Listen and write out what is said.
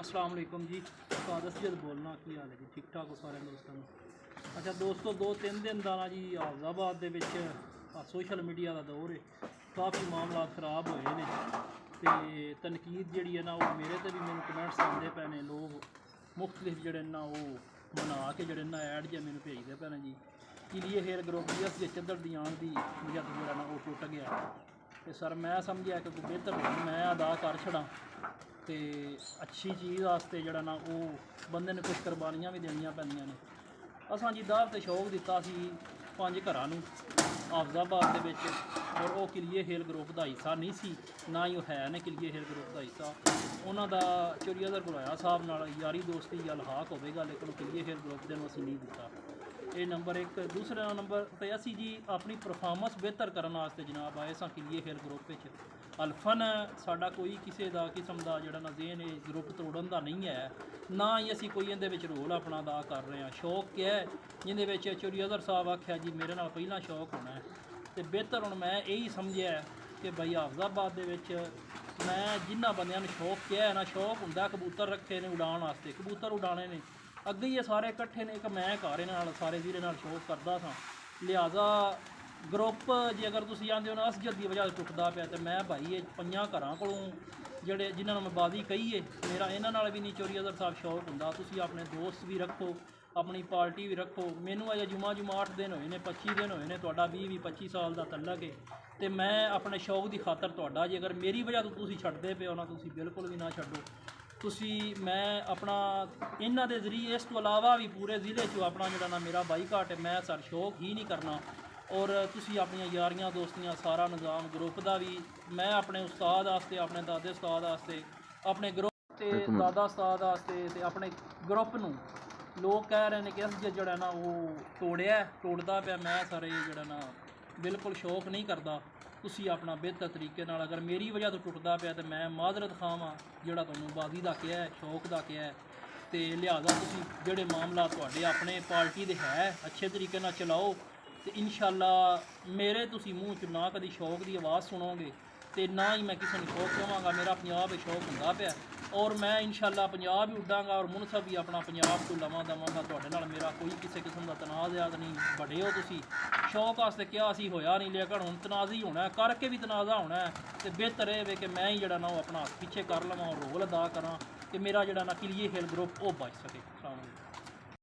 अस्सलाम वालेकुम जी। सादत बोलना की हाल है जी, ठीक ठाक हो सारे दोस्तों। अच्छा दोस्तों, 2-3 दिन का ना जी हाफजाबाद के सोशल मीडिया का दौर है, काफ़ी मामला खराब होए ने ते तनकीद जी है ना वो मेरे तो भी मैंने कमेंट्स आते पे ने। लोग मुख्तलिफ जड़े ना वो बना के जड़े ना ऐड जे मैंने भेजते पे ने जी कि लिए हेयर ग्रुप जी अस चद्दर दी आन की वजह तो जड़ा ना वो टुट गया। तो सर मैं समझा कि कोई बेहतर मैं अदा कर छड़ा तो अच्छी चीज़ वास्ते जड़ा ना वो बंदे ने कुछ कुर्बानियां भी देनियां पैंदियां ने। असां जी दावत शौक दिता सी 5 घरां नूं हाफजाबाद दे विच, और वो किलिए हेल ग्रुप का हिस्सा नहीं सी, ना ही वो है ने किलिए हेल ग्रुप का हिस्सा। उन्हों का चोरी अदर गुलाया साहब नाल यारी दोस्ती या लहाक होगा, लेकिन किलिए हेल ग्रुप के असीं नहीं दिता। ये नंबर एक। दूसरा नंबर तो असी जी अपनी परफॉर्मेंस बेहतर करने वास्ते जनाब आए सां किलिए हेल ग्रुप। अल्फन साडा कोई किसी का किस्म का जड़ा ना जेन ग्रुप तोड़न का नहीं है, ना ही असी कोई ये रोल अपना अदा कर रहे हैं। शौक क्या है जिंदे चोरी अदर साहब आख्या जी मेरे नाल पहला शौक होना है, तो बेहतर हूँ मैं यही समझिया कि भाई हाफजाबाद मैं जिन्होंने बंद शौक क्या है ना, शौक होंगे कबूतर रखे ने उड़ान वास्ते, कबूतर उड़ाने ने अगे ही सारे इकट्ठे ने। एक मैं घर इन्हां सारे वीरे नाल शौक करता था, लिहाजा ग्रुप जे अगर तुम आते हो ना असजद की वजह से टुटदा पाया, तो मैं भाई ये 5 घरां कोलों जेडे जिन्होंने मैं बाजी कही है, मेरा इन्हां भी नहीं चोरी अदर साहब शौक होंदा। तुसीं अपने दोस्त भी रखो, अपनी पार्टी भी रखो। मैनू अजे जुमा 8 दिन होए ने, 25 दिन होए ने, तुहाडा 20-25 साल का तलक है, तो मैं अपने शौक की खातर तुहाडा जे अगर मेरी वजह तो तुसीं छड्डदे पे हो ना, तुसीं बिल्कुल भी ना छड्डो। मैं अपना इन्हां दे जरिए इस तो अलावा भी पूरे ज़िले चो अपना जड़ा ना मेरा बाईकाट है, मैं सर शौक ही नहीं करना। और तुसी अपनी यारियां दोस्तियां सारा निज़ाम ग्रुप का भी मैं अपने उस्ताद वास्ते, अपने दादे उस्ताद वास्ते, अपने ग्रुप ते दादा उस्ताद वास्ते अपने ग्रुप नूं लोग कह रहे हैं कि अस जड़ा ना वो तोड़दा पाया। मैं सर ये जड़ा ना बिल्कुल शौक नहीं करता। तुसी अपना बेहतर तरीके नाल अगर मेरी वजह तो टुटदा पाया तो मैं माजरत खां हाँ, जड़ा तुहानूं बाजी का क्या है, शौक का क्या है। तो लिहाजा तुसी जेडे मामला तुहाडे अपने पार्टी दे है अच्छे तरीके नाल चलाओ, तो इंशाअल्लाह मेरे तुसी मूँह च ना कभी शौक की आवाज़ सुनोगे, तो ना ही मैं किसी ने शौक कहांगा। मेरा पंजाब शौक होंदा पाया, और मैं इंशाअल्लाह पंजाब भी उड्डांगा और मुनसब भी अपना पंजाब को लवां दवांगा। तुहाडे नाल मेरा कोई किसी किस्म का तनाज़ात नहीं। बड़े हो तुसी, शौक वास्ते क्या असी होया नहीं, लेकिन हुण तनाज़ी होना है, करके भी तनाज़ा होना है। तो बेहतर है कि मैं ही जड़ा ना अपना पीछे कर लवां और रोल अदा करा कि मेरा जड़ा ना किलिए हेल ग्रुप वो बच सके।